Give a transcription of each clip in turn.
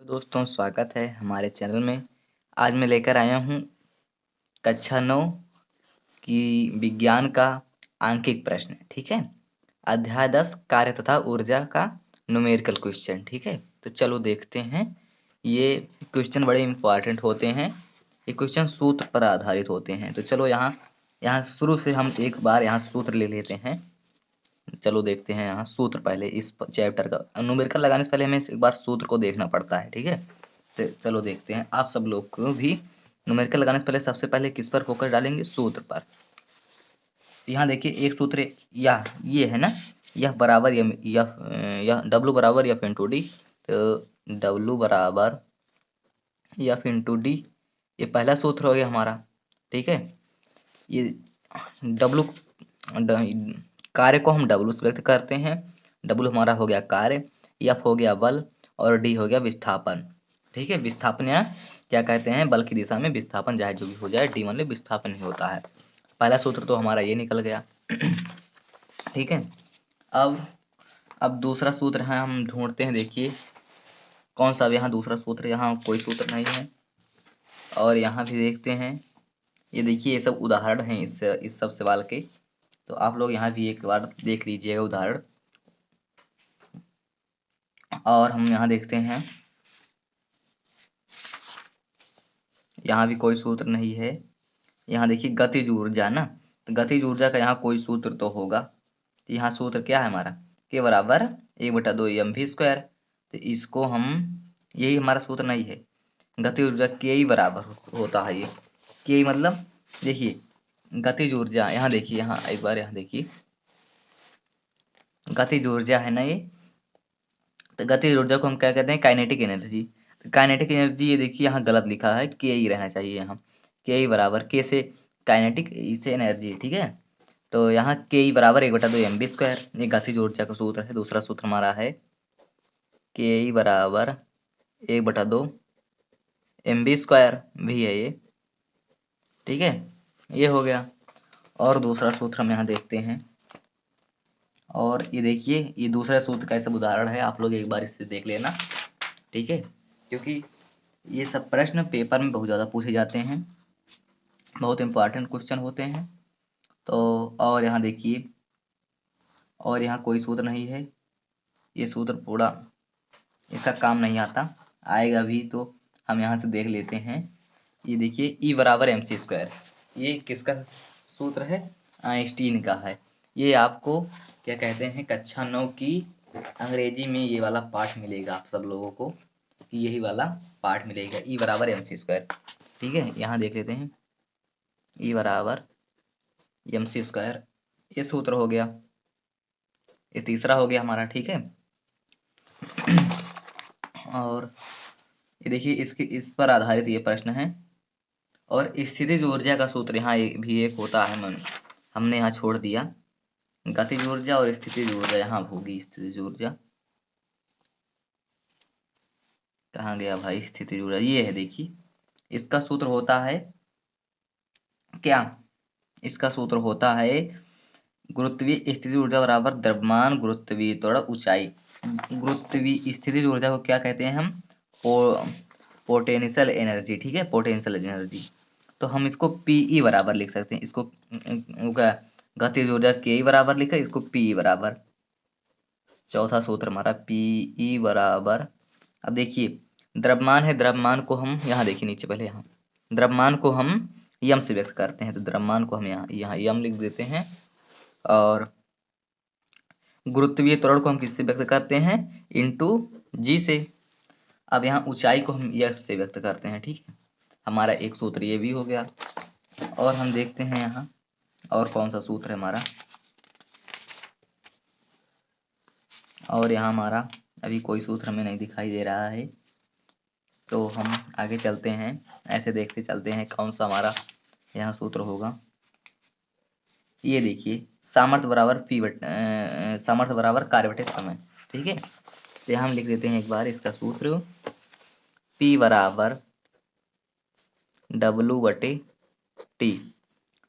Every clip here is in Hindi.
दोस्तों, स्वागत है हमारे चैनल में। आज मैं लेकर आया हूँ कक्षा 9 की विज्ञान का आंकिक प्रश्न। ठीक है, अध्याय 10 कार्य तथा ऊर्जा का न्यूमेरिकल क्वेश्चन। ठीक है, तो चलो देखते हैं। ये क्वेश्चन बड़े इंपॉर्टेंट होते हैं। ये क्वेश्चन सूत्र पर आधारित होते हैं। तो चलो यहाँ यहाँ शुरू से हम एक बार यहाँ सूत्र ले लेते हैं। चलो देखते हैं यहाँ सूत्र। पहले इस चैप्टर का न्यूमेरिकल लगाने से पहले हमें एक बार सूत्र को देखना पड़ता है। ठीक है, तो चलो देखते हैं। आप सब लोग को भी न्यूमेरिकल लगाने से पहले सबसे पहले किस पर फोकस डालेंगे? सूत्र पर। यहाँ देखिए एक सूत्र यह ये है ना, यह बराबर यह डब्लू बराबर एफ इंटू डी। तो डब्लू बराबर एफ इंटू डी, ये पहला सूत्र हो गया हमारा। ठीक है, ये डब्लू कार्य को हम डब्लू से व्यक्त करते हैं। डब्लू हमारा हो गया कार्य, एफ हो गया बल और डी हो गया विस्थापन। ठीक है, विस्थापन या क्या कहते हैं, बल की दिशा में विस्थापन, चाहे जो भी हो जाए, डी मतलब विस्थापन ही होता है। पहला सूत्र तो हमारा ये निकल गया। ठीक है, अब दूसरा सूत्र है, हम ढूंढते हैं। देखिए कौन सा, यहाँ दूसरा सूत्र, यहाँ कोई सूत्र नहीं है। और यहाँ भी देखते हैं। ये देखिए ये सब उदाहरण हैं इस सब सवाल के। तो आप लोग यहाँ भी एक बार देख लीजिएगा उदाहरण। और हम यहाँ देखते हैं, यहाँ भी कोई सूत्र नहीं है। यहाँ देखिए गतिज ऊर्जा ना, तो गतिज ऊर्जा का यहाँ कोई सूत्र तो होगा। तो यहाँ सूत्र क्या है हमारा? के बराबर 1/2 mv²। तो इसको हम, यही हमारा सूत्र नहीं है। गतिज ऊर्जा के ही बराबर होता है ये। के मतलब देखिए गतिज ऊर्जा, यहाँ देखिए, यहाँ एक बार यहाँ देखिए, गतिज ऊर्जा है ना ये। तो गतिज ऊर्जा को हम क्या कहते हैं? Kinetic energy. काइनेटिक एनर्जी ये देखिए यहाँ गलत लिखा है, के ही रहना चाहिए यहाँ। के ही बराबर, के से काइनेटिक, इसे एनर्जी। ठीक है, तो यहाँ के ही बराबर 1/2 mv²। ये गतिज ऊर्जा का सूत्र है। दूसरा सूत्र हमारा है के ही बराबर 1/2 mv² भी है ये। ठीक है, ये हो गया। और दूसरा सूत्र हम यहाँ देखते हैं। और ये देखिए ये दूसरा सूत्र का सब उदाहरण है, आप लोग एक बार इससे देख लेना। ठीक है, क्योंकि ये सब प्रश्न पेपर में बहुत ज़्यादा पूछे जाते हैं, बहुत इंपॉर्टेंट क्वेश्चन होते हैं। तो और यहाँ देखिए, और यहाँ कोई सूत्र नहीं है। ये सूत्र पूरा, इसका काम नहीं आता, आएगा भी। तो हम यहाँ से देख लेते हैं। ये देखिए E बराबर mc², ये किसका सूत्र है? आइंस्टीन का है। ये आपको क्या कहते हैं, कक्षा 9 की अंग्रेजी में ये वाला पाठ मिलेगा आप सब लोगों को, कि यही वाला पाठ मिलेगा, E बराबर mc²। ठीक है, यहाँ देख लेते हैं, E बराबर mc², ये सूत्र हो गया। ये तीसरा हो गया हमारा। ठीक है, और ये देखिए इसके इस पर आधारित ये प्रश्न है। और स्थितिज ऊर्जा का सूत्र यहाँ भी एक होता है, हमने यहाँ छोड़ दिया। गतिज ऊर्जा और स्थितिज ऊर्जा यहाँ होगी। स्थितिज ऊर्जा कहाँ गया भाई? स्थितिज ऊर्जा ये है, देखिए इसका सूत्र होता है क्या? इसका सूत्र होता है गुरुत्वीय स्थितिज ऊर्जा बराबर द्रव्यमान गुरुत्वीय त्वरण ऊंचाई। गुरुत्वीय स्थितिज ऊर्जा को क्या कहते हैं हम? Potential energy. ठीक है, पोटेंशियल एनर्जी। तो हम इसको पीई बराबर लिख सकते हैं। इसको गतिज ऊर्जा के बराबर लिखा, इसको पी बराबर, चौथा सूत्र हमारा पीई बराबर। अब देखिए द्रव्यमान है, द्रव्यमान को हम यहाँ देखिए नीचे, पहले यहाँ द्रव्यमान को हम यम से व्यक्त करते हैं। तो द्रव्यमान को हम यहाँ यहाँ यम लिख देते हैं। और गुरुत्वीय त्वरण को हम किससे व्यक्त करते हैं? इंटू जी से। अब यहाँ ऊंचाई को हम यस से व्यक्त करते हैं। ठीक है, हमारा एक सूत्र ये भी हो गया। और हम देखते हैं यहाँ और कौन सा सूत्र है हमारा। और यहाँ हमारा अभी कोई सूत्र हमें नहीं दिखाई दे रहा है, तो हम आगे चलते हैं, ऐसे देखते चलते हैं कौन सा हमारा यहाँ सूत्र होगा। ये देखिए सामर्थ्य बराबर सामर्थ्य बराबर कार्य बटे समय। ठीक है, तो यहाँ हम लिख देते हैं एक बार इसका सूत्र, P बराबर W/T।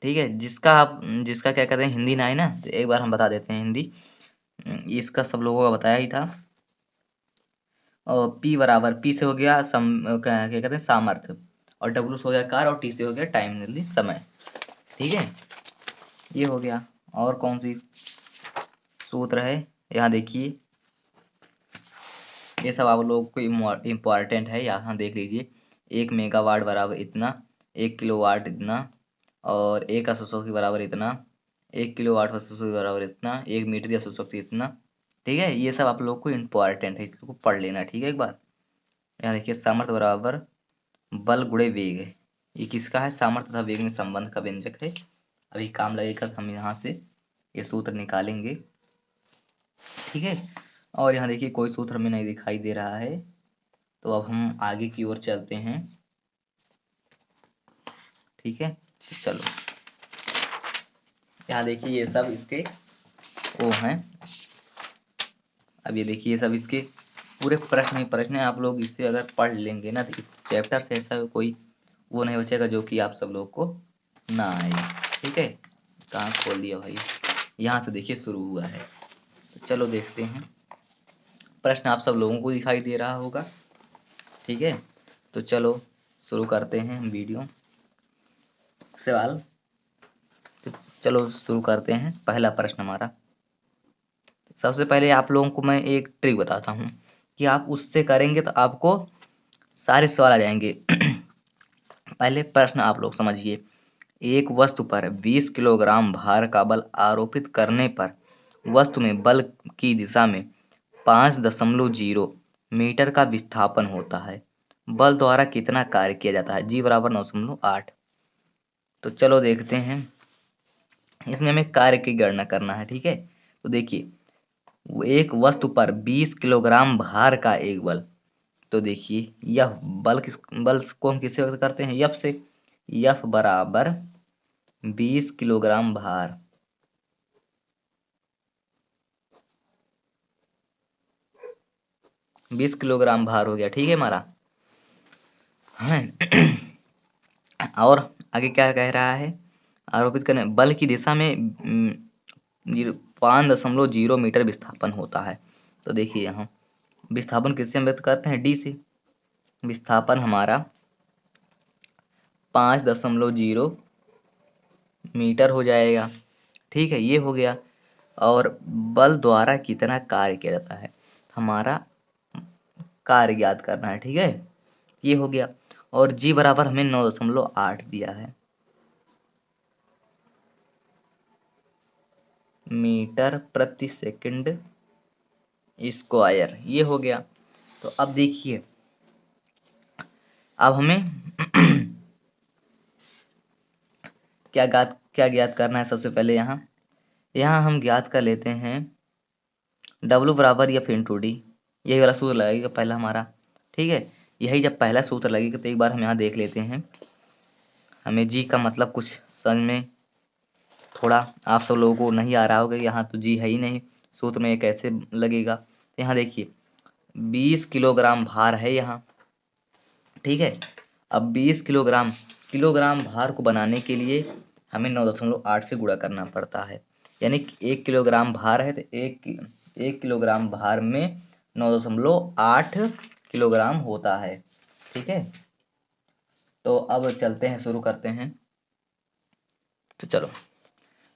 ठीक है, जिसका क्या कहते हैं, हिंदी ना है ना, तो एक बार हम बता देते हैं हिंदी। इसका सब लोगों का बताया ही था। और पी बराबर, पी से हो गया क्या क्या कहते हैं सामर्थ्य, और डब्ल्यू से हो गया कार्य, और टी से हो गया टाइम यानी समय। ठीक है, ये हो गया। और कौन सी सूत्र है, यहाँ देखिए, ये सब आप लोगों को इम्पॉर्टेंट है, यहाँ देख लीजिए। 1 मेगावाट बराबर इतना, 1 किलोवाट इतना, और 1 अश्वशक्ति बराबर इतना, 1 किलोवाट अश्वशक्ति बराबर इतना, 1 मीटर की अश्वशक्ति इतना। ठीक है, ये सब आप लोग को इम्पॉर्टेंट है, इसको पढ़ लेना। ठीक है, एक बार यहाँ देखिए, सामर्थ्य बराबर बल गुणे वेग है। ये किसका है, सामर्थ्य तथा वेग में संबंध का व्यंजक है। अभी काम लगेगा, हम यहाँ से ये सूत्र निकालेंगे। ठीक है, और यहाँ देखिए कोई सूत्र हमें नहीं दिखाई दे रहा है, तो अब हम आगे की ओर चलते हैं। ठीक है, तो चलो, यहाँ देखिए ये सब इसके वो हैं। अब ये देखिए ये सब इसके पूरे प्रश्न ही प्रश्न है। आप लोग इससे अगर पढ़ लेंगे ना, तो इस चैप्टर से ऐसा कोई वो नहीं बचेगा जो कि आप सब लोग को ना आए। ठीक है, कहाँ खोल दिया भाई, यहाँ से देखिए शुरू हुआ है। तो चलो देखते हैं, प्रश्न आप सब लोगों को दिखाई दे रहा होगा। ठीक है, तो चलो शुरू करते हैं वीडियो सवाल। तो चलो शुरू करते हैं। पहला प्रश्न हमारा, सबसे पहले आप लोगों को मैं एक ट्रिक बताता हूँ कि आप उससे करेंगे तो आपको सारे सवाल आ जाएंगे। पहले प्रश्न आप लोग समझिए। एक वस्तु पर 20 किलोग्राम भार का बल आरोपित करने पर वस्तु में बल की दिशा में 5.0 मीटर का विस्थापन होता है। बल द्वारा कितना कार्य किया जाता है, जी बराबर 9.8। तो चलो देखते हैं, इसमें हमें कार्य की गणना करना है। ठीक है, तो देखिए, वो एक वस्तु पर 20 किलोग्राम भार का एक बल, तो देखिए यह बल को हम किससे व्यक्त करते हैं, यफ से। यफ बराबर 20 किलोग्राम भार, 20 किलोग्राम भार हो गया। ठीक है हमारा, है। और आगे क्या कह रहा है, आरोपित करने बल की दिशा में 5.0 मीटर विस्थापन होता है। तो देखिए यहाँ विस्थापन किससे हम व्यक्त करते हैं, डी से। विस्थापन हमारा 5.0 मीटर हो जाएगा। ठीक है, ये हो गया। और बल द्वारा कितना कार्य किया जाता है, हमारा कार्य ज्ञात करना है। ठीक है, ये हो गया। और जी बराबर हमें 9.8 दिया है, मीटर प्रति सेकंड स्क्वायर, ये हो गया। तो अब देखिए, अब हमें क्या ज्ञात करना है। सबसे पहले यहाँ यहाँ हम ज्ञात कर लेते हैं W बराबर एफ इंटू डी, यही वाला सूत्र लगेगा पहला हमारा। ठीक है, यही जब पहला सूत्र लगेगा तो एक बार हम यहाँ देख लेते हैं, हमें जी का मतलब कुछ समझ में थोड़ा आप सब लोगों को नहीं आ रहा होगा, यहाँ तो जी है ही नहीं, सूत्र में ये कैसे लगेगा। तो यहाँ देखिए 20 किलोग्राम भार है यहाँ। ठीक है, अब 20 किलोग्राम किलोग्राम भार को बनाने के लिए हमें 9.8 से गुणा करना पड़ता है। यानी कि 1 किलोग्राम भार है तो एक किलोग्राम भार में 9.8 किलोग्राम होता है। ठीक है, तो अब चलते हैं, शुरू करते हैं। तो चलो,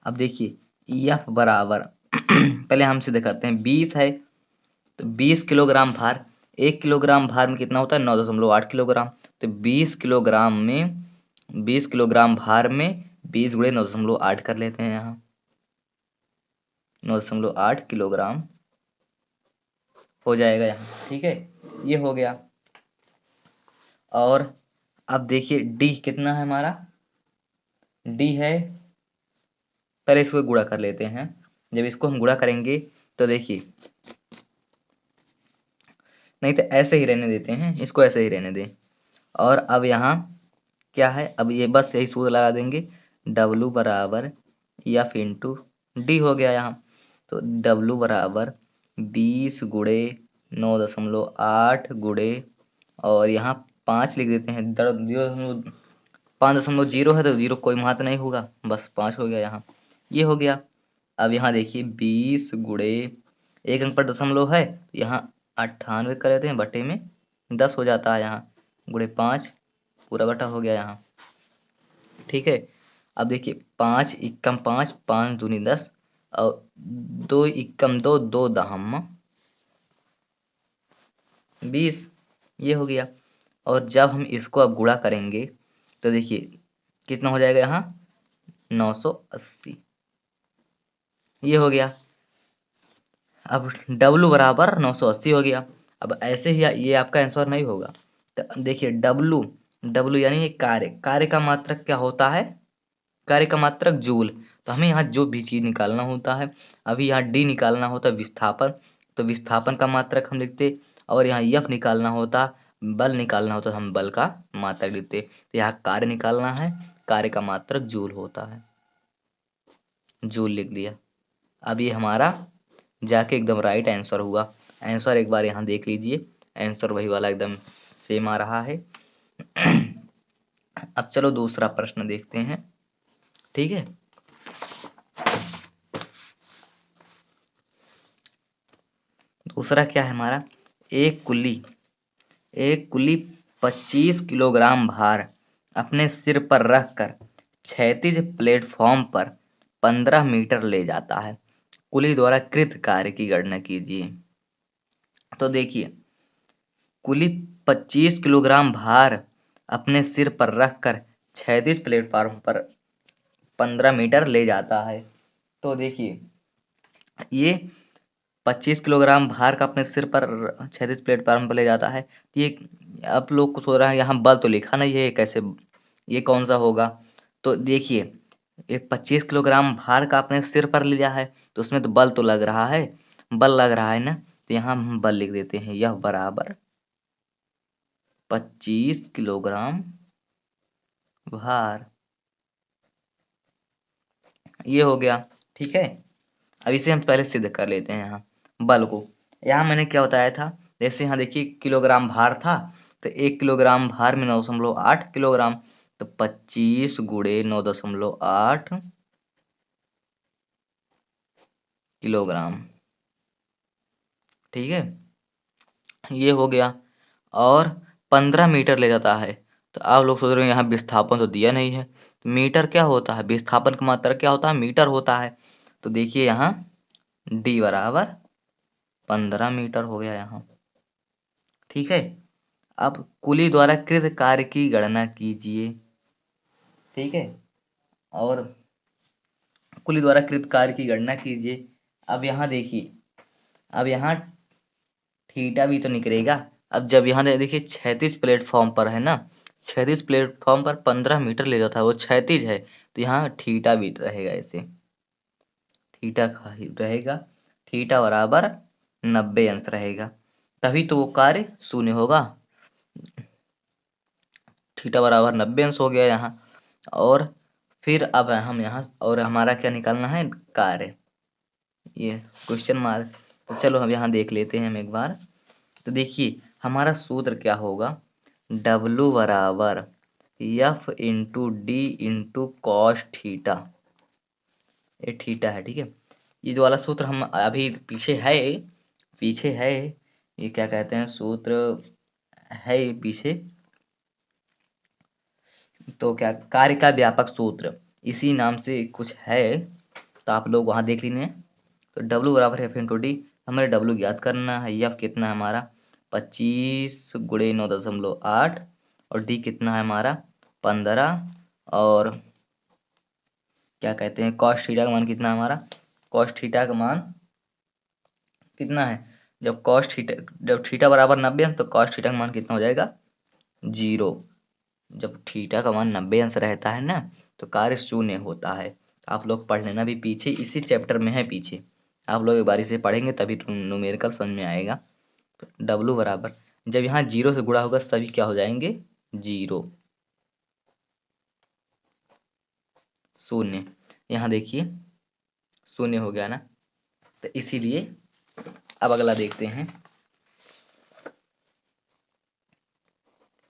अब देखिए एफ बराबर पहले हम सीधे करते हैं, 20 है तो 20 किलोग्राम भार, 1 किलोग्राम भार में कितना होता है, 9.8 किलोग्राम। तो 20 किलोग्राम भार में 20 गुणे 9.8 कर लेते हैं यहाँ, 9.8 किलोग्राम हो जाएगा यहाँ। ठीक है, ये हो गया। और अब देखिए डी कितना है हमारा, डी है, पहले इसको गुणा कर लेते हैं। जब इसको हम गुणा करेंगे तो देखिए, नहीं तो ऐसे ही रहने देते हैं, इसको ऐसे ही रहने दें। और अब यहाँ क्या है, अब ये बस यही सूत्र लगा देंगे, W बराबर एफ इंटू डी हो गया यहाँ। तो W बराबर 20 गुणे 9.8 गुणे, और यहाँ 5 लिख देते हैं, 5.0 है तो जीरो कोई महत्व नहीं होगा, बस 5 हो गया यहाँ, ये हो गया। अब यहाँ देखिए 20 गुणे, एक अंक पर दशमलव है, यहाँ 98 कर लेते हैं, बटे में 10 हो जाता है यहाँ, गुणे 5 पूरा बटा हो गया यहाँ। ठीक है, अब देखिए 5 इक्कम 5, 5 दूनी 10, और 2 इक्कम 2, 2 दहम 20, ये हो गया। और जब हम इसको अब गुणा करेंगे तो देखिए कितना हो जाएगा यहाँ, 980, ये हो गया। अब W बराबर 980 हो गया। अब ऐसे ही ये आपका आंसर नहीं होगा। तो देखिए W, W यानी ये कार्य, कार्य का मात्रक क्या होता है, कार्य का मात्रक जूल। तो हमें यहाँ जो भी चीज निकालना होता है, अभी यहाँ D निकालना होता है विस्थापन, तो विस्थापन का मात्रक हम लिखते, और यहाँ F निकालना होता, बल निकालना होता, हम बल का मात्रक लिखते। तो यहाँ कार्य निकालना है, कार्य का मात्रक जूल होता है, जूल लिख दिया। अब ये हमारा जाके एकदम राइट आंसर हुआ। आंसर एक बार यहाँ देख लीजिए, आंसर वही वाला एकदम सेम आ रहा है। अब चलो दूसरा प्रश्न देखते हैं। ठीक है, दूसरा क्या है हमारा, एक कुली, एक कुली 25 किलोग्राम भार अपने सिर पर रखकर क्षैतिज प्लेटफॉर्म पर 15 मीटर ले जाता है। कुली द्वारा कृत कार्य की गणना कीजिए। तो देखिए कुली 25 किलोग्राम भार अपने सिर पर रखकर क्षैतिज प्लेटफॉर्म पर 15 मीटर ले जाता है। तो देखिए ये 25 किलोग्राम भार का अपने सिर पर क्षैतिज प्लेटफॉर्म पर ले जाता है। ये आप लोग को सोच रहा है यहाँ बल तो लिखा नहीं है, ये कैसे, ये कौन सा होगा। तो देखिए ये 25 किलोग्राम भार का अपने सिर पर लिया है, तो उसमें तो बल तो लग रहा है, बल लग रहा है ना। तो यहाँ हम बल लिख देते हैं, यह बराबर 25 किलोग्राम भार, ये हो गया। ठीक है, अब इसे हम पहले सिद्ध कर लेते हैं यहाँ बल को। यहाँ मैंने क्या बताया था, जैसे यहाँ देखिए किलोग्राम भार था, तो 1 किलोग्राम भार में 9.8 किलोग्राम, तो 25 गुणे 9.8 किलोग्राम। ठीक है, ये हो गया। और 15 मीटर ले जाता है। तो आप लोग सोच रहे हो यहाँ विस्थापन तो दिया नहीं है, तो मीटर क्या होता है, विस्थापन का मात्रा क्या होता है, मीटर होता है। तो देखिए यहाँ D बराबर 15 मीटर हो गया यहाँ। ठीक है, अब कुली द्वारा कृत कार्य की गणना कीजिए। ठीक है, और कुली द्वारा कृत कार्य की गणना कीजिए। अब यहाँ देखिए, अब यहाँ थीटा भी तो निकलेगा। अब जब यहाँ देखिए क्षैतिज प्लेटफॉर्म पर है ना, क्षैतिज प्लेटफॉर्म पर 15 मीटर ले जाता है, वो क्षैतिज है, तो यहाँ थीटा भी रहेगा, ऐसे थीटा का ही रहेगा। थीटा बराबर 90 अंश रहेगा, तभी तो वो कार्य शून्य होगा। थीटा बराबर 90 अंश हो गया यहाँ। और फिर अब हम यहाँ, और हमारा क्या निकालना है, कार्य, ये क्वेश्चन मार्क। तो चलो हम यहाँ देख लेते हैं हम एक बार। तो देखिए हमारा सूत्र क्या होगा, W बराबर F into D into cos theta, ये थीटा है। ठीक है, ये जो वाला सूत्र हम अभी पीछे है, पीछे है, ये क्या कहते हैं सूत्र है ये पीछे, तो क्या कार्य का व्यापक सूत्र इसी नाम से कुछ है, तो आप लोग वहां देख लीजिए। तो W बराबर एफ इंटू डी, हमें W ज्ञात करना है, एफ कितना है हमारा 25 गुणे 9.8, और डी कितना है हमारा 15, और क्या कहते हैं कॉस थीटा का मान कितना है हमारा, कॉस थीटा का मान कितना है, जब कॉस थीटा, जब थीटा बराबर 90 अंश, तो कॉस थीटा का मान कितना हो जाएगा, 0। जब थीटा का मान 90 अंश रहता है ना, तो कार्य शून्य होता है। आप लोग पढ़ लेना भी, पीछे इसी चैप्टर में है पीछे, आप लोग एक बारी से पढ़ेंगे तभी न्यूमेरिकल समझ में आएगा। तो W बराबर, जब यहाँ 0 से गुणा होगा सभी क्या हो जाएंगे, 0, शून्य। यहाँ देखिए शून्य हो गया ना, तो इसीलिए अब अगला देखते हैं,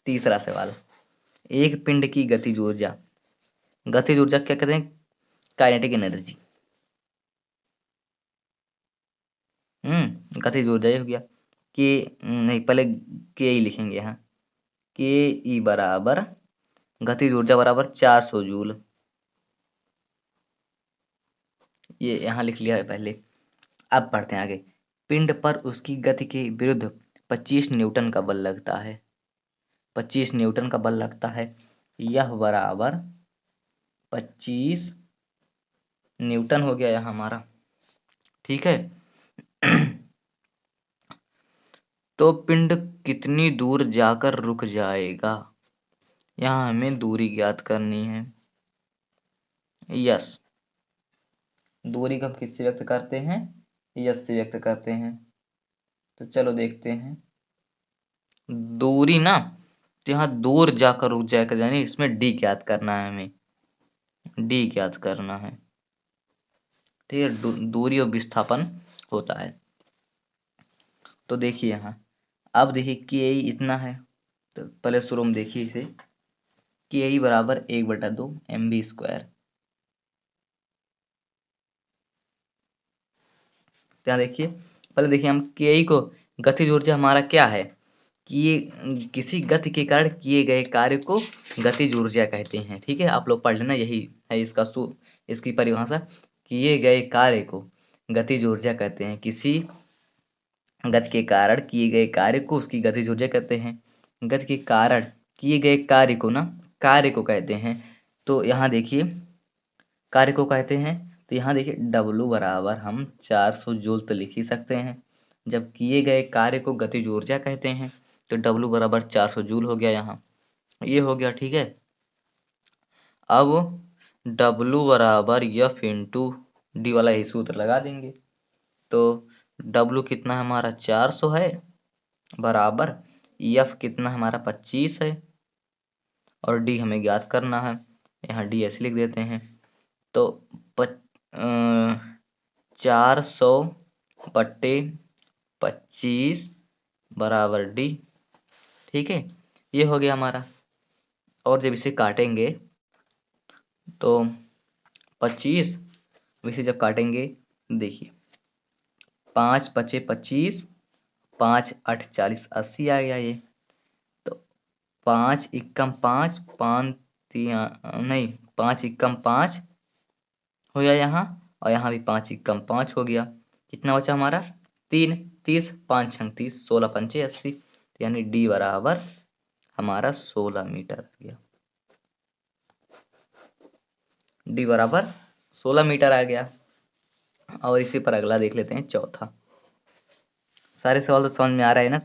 तीसरा सवाल। एक पिंड की गतिज ऊर्जा, गतिज ऊर्जा क्या कहते हैं, काइनेटिक एनर्जी। गतिज ऊर्जा ये हो गया। के नहीं, पहले के ई लिखेंगे यहाँ। के ई बराबर गतिज ऊर्जा बराबर 400 जूल, ये यहाँ लिख लिया है पहले। अब पढ़ते हैं आगे। पिंड पर उसकी गति के विरुद्ध 25 न्यूटन का बल लगता है। 25 न्यूटन का बल लगता है। यह बराबर 25 न्यूटन हो गया यहाँ हमारा, ठीक है। तो पिंड कितनी दूर जाकर रुक जाएगा, यहाँ हमें दूरी ज्ञात करनी है। यस, दूरी को हम किससे व्यक्त करते हैं, यस से व्यक्त करते हैं। तो चलो देखते हैं। दूरी ना, तो यहाँ दूर जाकर रुक जाएगा, यानी इसमें डी ज्ञात करना है हमें, डी ज्ञात करना है, ठीक है। दूरी और विस्थापन होता है। तो देखिए यहाँ, अब देखिए के ई इतना है, तो पहले शुरू में देखिए इसे, के ई बराबर 1/2 mv²। यहाँ देखिए, पहले देखिए हम के ई को, गतिज ऊर्जा हमारा क्या है, कि ये किसी गति के कारण किए गए कार्य को गतिज ऊर्जा कहते हैं, ठीक है। आप लोग पढ़ लेना, यही है इसका इसकी परिभाषा। किए गए कार्य को गतिज ऊर्जा कहते हैं, किसी गति के कारण किए गए कार्य को उसकी गतिज ऊर्जा कहते हैं। गति के कारण किए गए कार्य को ना, कार्य को कहते हैं। तो यहाँ देखिए, कार्य को कहते हैं, तो यहाँ देखिए W बराबर हम 400 जूल तो लिख ही सकते हैं। जब किए गए कार्य को गतिज ऊर्जा कहते हैं, तो W बराबर 400 जूल हो गया यहाँ, ये हो गया, ठीक है। अब W बराबर F इंटू डी वाला ही सूत्र लगा देंगे। तो W कितना हमारा 400 है, बराबर F कितना हमारा 25 है, और D हमें ज्ञात करना है। यहाँ D ऐसे लिख देते हैं। तो 400/25 बराबर D, ठीक है। ये हो गया हमारा। और जब इसे काटेंगे तो 25 इसे जब काटेंगे, देखिए 5×5 = 25, 5×8 = 40, 80 आ गया ये। तो 5×1 = 5, 5×3 नहीं, 5×1 = 5 हो गया यहाँ, और यहाँ भी 5×1 = 5 हो गया। कितना बचा हमारा, 3, 30, 5×6 = 30, 16×5 = 80, यानी डी बराबर हमारा 16 मीटर आ गया। डी बराबर 16 मीटर आ गया। और इसी पर अगला देख लेते हैं, चौथा। सारे सवाल तो समझ में आ रहा है ना।